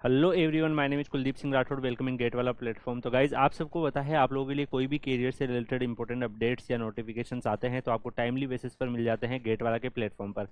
Hello everyone, my name is Kuldeep Singh Rathore, welcoming gate वाला platform. तो guys आप सबको पता है, आप लोगों के लिए कोई भी कैरियर से रिलेटेड इंपॉर्टेंट अपडेट्स या नोटिफिकेशंस आते हैं तो आपको टाइमली बेसिस पर मिल जाते हैं गेट वाला के प्लेटफॉर्म पर।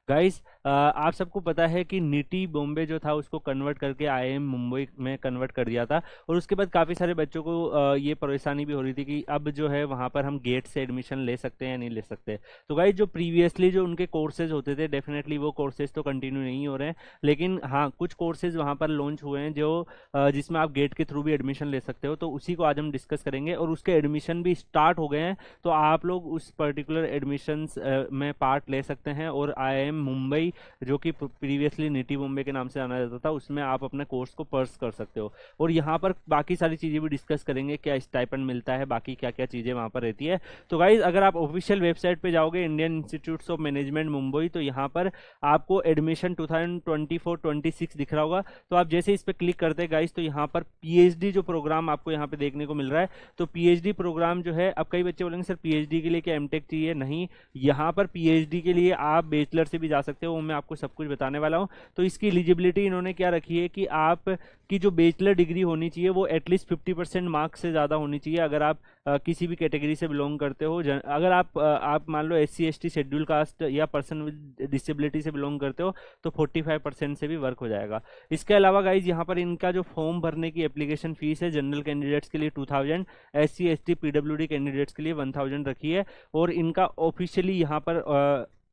गाइज आप सबको पता है कि निटी बॉम्बे जो था उसको कन्वर्ट करके आईआईएम मुंबई में कन्वर्ट कर दिया था। और उसके बाद काफ़ी सारे बच्चों को ये परेशानी भी हो रही थी कि अब जो है वहाँ पर हम गेट से एडमिशन ले सकते हैं या नहीं ले सकते। तो गाइज जो प्रीवियसली जो उनके कोर्सेज होते थे, डेफिनेटली वो कोर्सेज तो कंटिन्यू नहीं हो रहे हैं, लेकिन हाँ कुछ कोर्सेज वहाँ पर लॉन्च हुए हैं जो जिसमें आप गेट के थ्रू भी एडमिशन ले सकते हो। तो उसी को आज हम डिस्कस करेंगे और उसके एडमिशन भी स्टार्ट हो गए हैं। तो आप लोग उस पर्टिकुलर एडमिशन्स में पार्ट ले सकते हैं और आईआईएम मुंबई, जो कि प्रीवियसली निटी मुंबई के नाम से जाना जाता था, उसमें आप अपने कोर्स को पर्स कर सकते हो। और यहाँ पर बाकी सारी चीज़ें भी डिस्कस करेंगे, क्या स्टाइपेंड मिलता है, बाकी क्या क्या चीज़ें वहाँ पर रहती है। तो गाइज अगर आप ऑफिशियल वेबसाइट पे जाओगे Indian institutes of management Mumbai, तो यहाँ पर आपको एडमिशन 2024-26 दिख रहा होगा। तो आप जैसे इस पर क्लिक करते हैं गाइस, तो यहाँ पर पीएचडी जो प्रोग्राम आपको यहाँ पे देखने को मिल रहा है। तो पीएचडी प्रोग्राम जो है, अब कई बच्चे बोलेंगे सर पीएचडी के लिए क्या एमटेक चाहिए? नहीं, यहाँ पर पीएचडी के लिए आप बैचलर से भी जा सकते हो, वो मैं आपको सब कुछ बताने वाला हूँ। तो इसकी एलिजिबिलिटी इन्होंने क्या रखी है कि आप की जो बैचलर डिग्री होनी चाहिए वो एटलीस्ट 50% मार्क्स से ज़्यादा होनी चाहिए। अगर आप किसी भी कैटेगरी से बिलोंग करते हो, अगर आप मान लो SC ST शेड्यूल कास्ट या पर्सन विद डिसेबिलिटी से बिलोंग करते हो, तो 45% से भी वर्क हो जाएगा। इसके अलावा गाइज यहाँ पर इनका जो फॉर्म भरने की एप्लीकेशन फीस है, जनरल कैंडिडेट्स के लिए 2000, SC ST PWD कैंडिडेट्स के लिए 1000 रखी है। और इनका ऑफिशियली यहाँ पर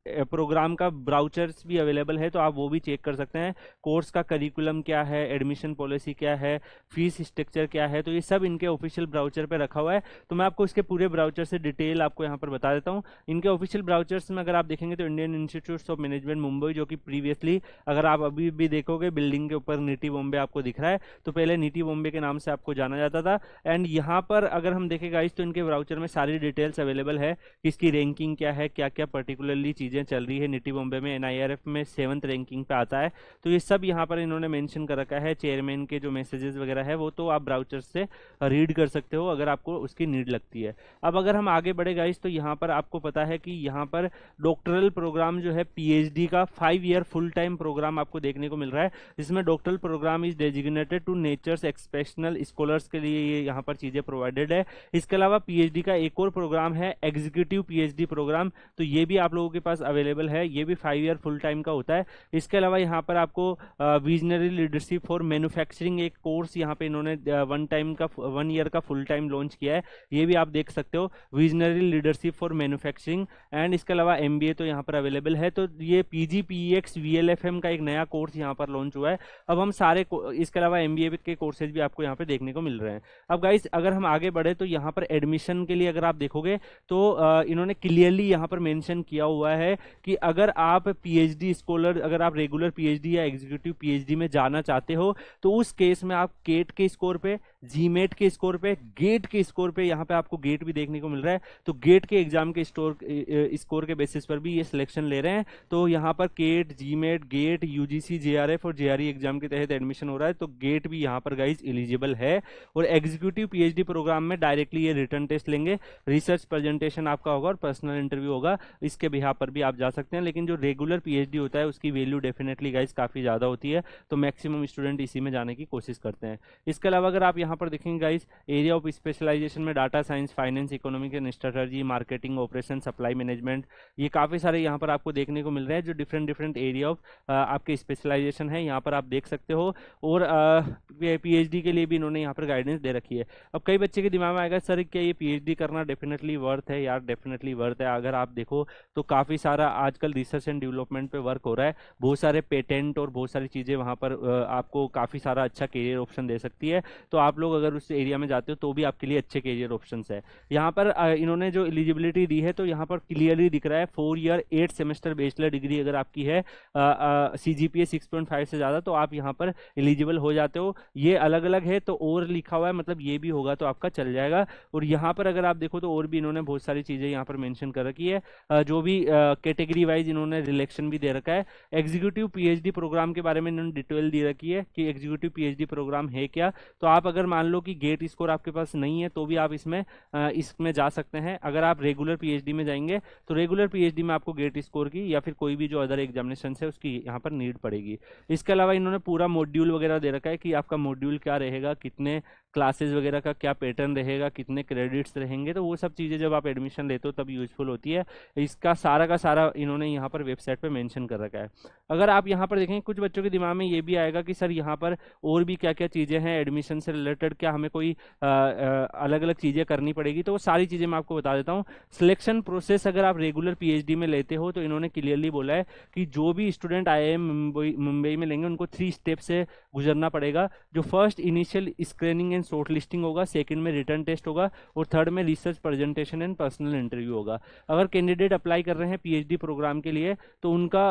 प्रोग्राम का ब्राउचर्स भी अवेलेबल है, तो आप वो भी चेक कर सकते हैं। कोर्स का करिकुलम क्या है, एडमिशन पॉलिसी क्या है, फीस स्ट्रक्चर क्या है, तो ये सब इनके ऑफिशियल ब्राउचर पे रखा हुआ है। तो मैं आपको इसके पूरे ब्राउचर से डिटेल आपको यहाँ पर बता देता हूँ। इनके ऑफिशियल ब्राउचर्स में अगर आप देखेंगे तो Indian institute of management Mumbai, जो कि प्रीवियसली अगर आप अभी भी देखोगे बिल्डिंग के ऊपर निटी बॉम्बे आपको दिख रहा है, तो पहले निटी बॉम्बे के नाम से आपको जाना जाता था। एंड यहाँ पर अगर हम देखें गाइस, तो इनके ब्राउचर में सारी डिटेल्स अवेलेबल है कि इसकी रैंकिंग क्या है, क्या क्या पर्टिकुलरली चीज़ें चल रही है। निटी बॉम्बे में NIRF में 7th रैंकिंग पे आता है। तो ये सब यहाँ पर इन्होंने मेंशन कर रखा है। चेयरमैन के जो मैसेजेस वगैरह है वो तो आप ब्राउचर से रीड कर सकते हो अगर आपको उसकी नीड लगती है। अब अगर हम आगे बढ़े गाइस, तो यहाँ पर आपको पता है कि यहाँ पर डॉक्टरल प्रोग्राम जो है PhD का 5 ईयर फुल टाइम प्रोग्राम आपको देखने को मिल रहा है, जिसमें doctoral program is designated to nature's exceptional scholars के लिए ये यहाँ पर चीज़ें प्रोवाइडेड है। इसके अलावा PhD का एक और प्रोग्राम है एग्जीक्यूटिव PhD प्रोग्राम, तो ये भी आप लोगों के पास अवेलेबल है। ये भी 5 ईयर फुल टाइम का होता है। इसके अलावा यहाँ पर आपको विजनरी लीडरशिप फॉर मैन्युफैक्चरिंग एक कोर्स यहाँ पे इन्होंने 1 ईयर का फुल टाइम लॉन्च किया है, ये भी आप देख सकते हो, visionary leadership for manufacturing. And इसके अलावा MBA तो यहाँ पर अवेलेबल है। तो ये PG PEX VLFM का एक नया कोर्स यहाँ पर लॉन्च हुआ है। अब हम सारे इसके अलावा MBA के कोर्सेज भी आपको यहाँ पे देखने को मिल रहे हैं। अब गाइस अगर हम आगे बढ़े, तो यहाँ पर एडमिशन के लिए अगर आप देखोगे तो इन्होंने क्लियरली यहाँ पर मेंशन किया हुआ है कि अगर आप PhD स्कॉलर, अगर आप रेगुलर PhD या एग्जीक्यूटिव PhD में जाना चाहते हो, तो उस केस में आप केट के स्कोर पे, जीमेट के स्कोर पे, गेट के स्कोर पे, यहाँ पे आपको गेट भी देखने को मिल रहा है, तो गेट के एग्जाम के स्कोर के बेसिस पर भी ये सिलेक्शन ले रहे हैं। तो यहाँ पर CAT, GMAT, GATE, UGC JRF और JRE एग्जाम के तहत एडमिशन हो रहा है, तो गेट भी यहाँ पर गाइज एलिजिबल है। और एग्जीक्यूटिव PhD प्रोग्राम में डायरेक्टली ये रिटर्न टेस्ट लेंगे, रिसर्च प्रेजेंटेशन आपका होगा और पर्सनल इंटरव्यू होगा, इसके बिहार पर भी आप जा सकते हैं। लेकिन जो रेगुलर PhD होता है उसकी वैल्यू डेफिनेटली गाइज काफ़ी ज़्यादा होती है, तो मैक्सिमम स्टूडेंट इसी में जाने की कोशिश करते हैं। इसके अलावा अगर आप यहाँ पर देखेंगे गाइज, एरिया ऑफ स्पेशलाइजेशन में data science, finance, economic and strategy, marketing, operation, supply management, ये काफ़ी सारे यहाँ पर आपको देखने को मिल रहे हैं जो डिफरेंट एरिया ऑफ आपके स्पेशलाइजेशन है, यहाँ पर आप देख सकते हो। और PhD के लिए भी इन्होंने यहाँ पर गाइडेंस दे रखी है। अब कई बच्चे के दिमाग में आएगा सर क्या ये PhD करना डेफिनेटली वर्थ है? यार डेफिनेटली वर्थ है। अगर आप देखो तो काफ़ी सारा आजकल रिसर्च एंड डेवलपमेंट पे वर्क हो रहा है, बहुत सारे पेटेंट और बहुत सारी चीज़ें वहाँ पर आपको काफ़ी सारा अच्छा करियर ऑप्शन दे सकती है। तो आप लोग अगर उस एरिया में जाते हो तो भी आपके लिए अच्छे करियर ऑप्शन है। यहाँ पर इन्होंने जो एलिजिबिलिटी दी है, तो यहाँ पर क्लियरली दिख रहा है 4 ईयर 8 सेमेस्टर बैचलर डिग्री अगर आपकी है, CGPA 6.5 से ज़्यादा, तो आप यहाँ पर एलिजिबल हो जाते हो। ये अलग अलग है तो और लिखा हुआ है, मतलब ये भी होगा तो आपका चल जाएगा। और यहाँ पर अगर आप देखो तो और भी इन्होंने बहुत सारी चीज़ें यहाँ पर मेंशन कर रखी है, जो भी कैटेगरी वाइज इन्होंने रिलेक्शन भी दे रखा है। एग्जीक्यूटिव PhD प्रोग्राम के बारे में इन्होंने डिटेल दे रखी है कि एग्जीक्यूटिव PhD प्रोग्राम है क्या। तो आप अगर मान लो कि गेट स्कोर आपके पास नहीं है तो भी आप इसमें जा सकते हैं। अगर आप रेगुलर पीएचडी में जाएंगे तो रेगुलर पीएचडी में आपको गेट स्कोर की या फिर कोई भी जो अदर एग्जामिनेशन है उसकी यहाँ पर नीड पड़ेगी। इसके अलावा इन्होंने पूरा मॉड्यूल वगैरह दे रखा है कि आपका मॉड्यूल क्या रहेगा, कितने क्लासेस वगैरह का क्या पैटर्न रहेगा, कितने क्रेडिट्स रहेंगे, तो वो सब चीज़ें जब आप एडमिशन लेते हो तब यूजफुल होती है। इसका सारा का सारा इन्होंने यहाँ पर वेबसाइट पे मेंशन कर रखा है। अगर आप यहाँ पर देखें कुछ बच्चों के दिमाग में ये भी आएगा कि सर यहाँ पर और भी क्या क्या चीज़ें हैं एडमिशन से रिलेटेड, क्या हमें कोई अलग अलग चीज़ें करनी पड़ेगी, तो वो सारी चीज़ें मैं आपको बता देता हूँ। सिलेक्शन प्रोसेस अगर आप रेगुलर पीएचडी में लेते हो तो इन्होंने क्लियरली बोला है कि जो भी स्टूडेंट आईआईएम मुंबई में लेंगे उनको 3 स्टेप से गुजरना पड़ेगा। जो first initial screening and short listing होगा, सेकंड में रिटर्न टेस्ट होगा और थर्ड में research presentation and personal interview होगा। अगर कैंडिडेट अप्लाई कर रहे हैं पीएचडी प्रोग्राम के लिए तो उनका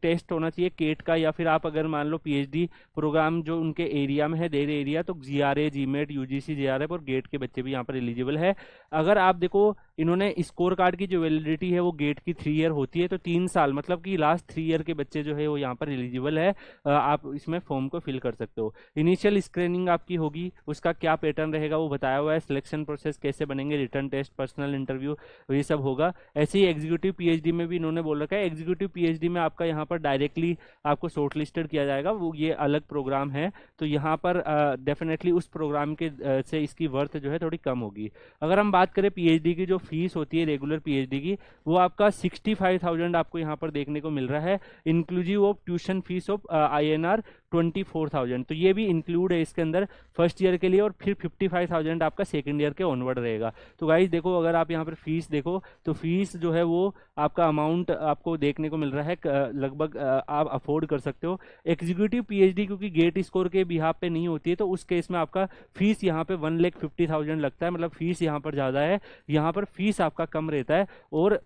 टेस्ट होना चाहिए केट का, या फिर आप अगर मान लो पीएचडी प्रोग्राम जो उनके एरिया में है देर एरिया तो जीआरए, जीमेट, यूजीसी, जेआरएफ और गेट के बच्चे भी यहाँ पर एलिजिबल है। अगर आप देखो इन्होंने स्कोर कार्ड की जो वैलिडिटी है वो गेट की 3 ईयर होती है, तो 3 साल मतलब कि लास्ट 3 ईयर के बच्चे जो है वो यहाँ पर एलिजिबल है। आप इसमें फॉर्म को फिल कर सकते हो। इनिशियल स्क्रीनिंग आपकी होगी, उसका क्या पैटर्न रहेगा वो बताया हुआ है। सिलेक्शन प्रोसेस कैसे बनेंगे, रिटर्न टेस्ट, पर्सनल इंटरव्यू, ये सब होगा। ऐसे ही एग्जीक्यूटिव पीएचडी में भी इन्होंने बोल रखा है। एग्जीक्यूटिव पीएचडी में आपका यहाँ पर डायरेक्टली आपको शॉर्ट लिस्टेड किया जाएगा, वो ये अलग प्रोग्राम है, तो यहाँ पर डेफिनेटली उस प्रोग्राम के से इसकी वर्थ जो है थोड़ी कम होगी। अगर हम बात करें पीएचडी की जो फीस होती है रेगुलर पीएचडी की, वो आपका 65,000 आपको यहाँ पर देखने को मिल रहा है, inclusive of tuition fees of INR 24,000। तो ये भी इंक्लूड है इसके अंदर फर्स्ट ईयर के लिए, और फिर 55,000 आपका सेकंड ईयर के ऑनवर्ड रहेगा। तो गाइज देखो अगर आप यहाँ पर फीस देखो तो फीस जो है वो आपका अमाउंट आपको देखने को मिल रहा है लगभग आप अफोर्ड कर सकते हो। एग्जीक्यूटिव पीएचडी क्योंकि गेट स्कोर के बिहाफ पे नहीं होती है तो उस केस में आपका फीस यहाँ पे 1,50,000 लगता है, मतलब फीस यहाँ पर ज़्यादा है, यहाँ पर फीस आपका कम रहता है। और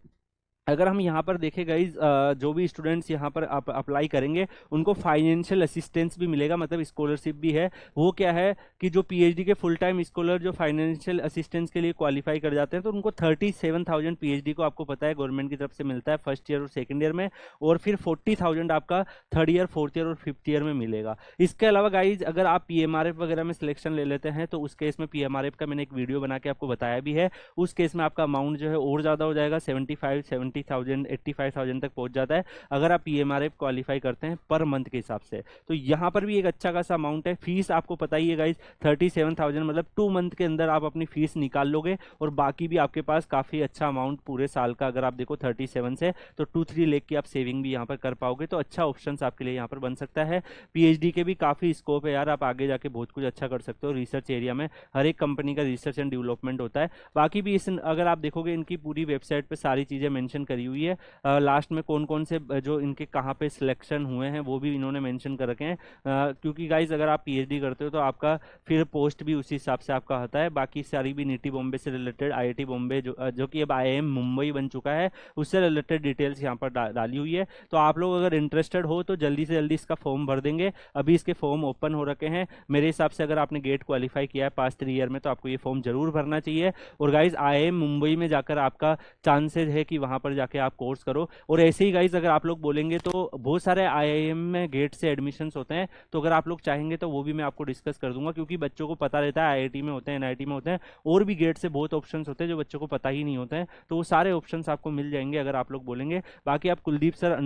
अगर हम यहाँ पर देखें गाइज जो भी स्टूडेंट्स यहाँ पर अप्लाई करेंगे उनको फाइनेंशियल असिस्टेंस भी मिलेगा, मतलब स्कॉलरशिप भी है। वो क्या है कि जो पीएचडी के फुल टाइम स्कॉलर जो फाइनेंशियल असिस्टेंस के लिए क्वालिफाई कर जाते हैं तो उनको 37,000 पीएचडी को आपको पता है गवर्नमेंट की तरफ से मिलता है फर्स्ट ईयर और सेकेंड ईयर में, और फिर 40,000 आपका थर्ड ईयर, फोर्थ ईयर और फिफ्थ ईयर में मिलेगा। इसके अलावा गाइज अगर आप पीएमआरएफ वगैरह में सिलेक्शन ले लेते हैं तो उस केस में पीएमआरएफ का मैंने एक वीडियो बना के आपको बताया भी है, उस केस में आपका अमाउंट जो है और ज़्यादा हो जाएगा, 70,000 85,000 तक पहुंच जाता है अगर आप पीएमआरएफ क्वालिफाई करते हैं पर मंथ के हिसाब से। तो यहाँ पर भी एक अच्छा खासा अमाउंट है। फीस आपको पता ही है गाइज 37,000, मतलब 2 मंथ के अंदर आप अपनी फीस निकाल लोगे, और बाकी भी आपके पास काफ़ी अच्छा अमाउंट पूरे साल का अगर आप देखो 37 से तो 2-3 लाख की आप सेविंग भी यहाँ पर कर पाओगे। तो अच्छा ऑप्शन आपके लिए यहाँ पर बन सकता है। पीएचडी के भी काफ़ी स्कोप है यार, आप आगे जाके बहुत कुछ अच्छा कर सकते हो। रिसर्च एरिया में हर एक कंपनी का रिसर्च एंड डेवलपमेंट होता है। बाकी भी इस अगर आप देखोगे इनकी पूरी वेबसाइट पर सारी चीज़ें मेंशन करी हुई है, लास्ट में कौन कौन से जो इनके कहाँ पे सिलेक्शन हुए हैं वो भी इन्होंने मेंशन कर रखे हैं। क्योंकि गाइज अगर आप पीएचडी करते हो तो आपका फिर पोस्ट भी उसी हिसाब से आपका होता है। बाकी सारी भी नीटी बॉम्बे से रिलेटेड, आईआईटी बॉम्बे जो कि अब आईआईएम मुंबई बन चुका है, उससे रिलेटेड डिटेल्स यहाँ पर डाली हुई है। तो आप लोग अगर इंटरेस्टेड हो तो जल्दी से जल्दी इसका फॉर्म भर देंगे। अभी इसके फॉर्म ओपन हो रखे हैं। मेरे हिसाब से अगर आपने गेट क्वालिफाई किया है पास्ट 3 ईयर में तो आपको ये फॉर्म जरूर भरना चाहिए। और गाइज आईआईएम मुंबई में जाकर आपका चांसेज है कि वहाँ पर जाके आप कोर्स करो। और ऐसे ही गाइज अगर आप लोग बोलेंगे तो बहुत सारे आईआईएम में गेट से एडमिशन्स होते हैं, तो अगर आप लोग चाहेंगे तो वो भी मैं आपको डिस्कस कर दूंगा, क्योंकि बच्चों को पता रहता है आईआईटी में होते हैं, एनआईटी में होते हैं, और भी गेट से बहुत ऑप्शंस होते हैं जो बच्चों को पता ही नहीं होते हैं। तो वो सारे ऑप्शंस आपको मिल जाएंगे अगर आप लोग बोलेंगे। बाकी आप Kuldeep sir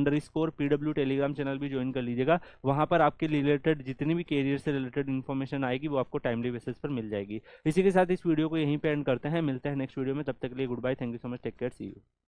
_PW Telegram channel भी ज्वाइन कर लीजिएगा, वहाँ पर आपके रिलेटेड जितनी भी कैरियर से रिलेटेड इन्फॉर्मेशन आएगी वो आपको टाइमली बेसिस पर मिल जाएगी। इसी के साथ इस वीडियो को यहीं पे एंड करते हैं, मिलते हैं नेक्स्ट वीडियो में। तब तक के लिए good bye, thank you so much, take care, see you.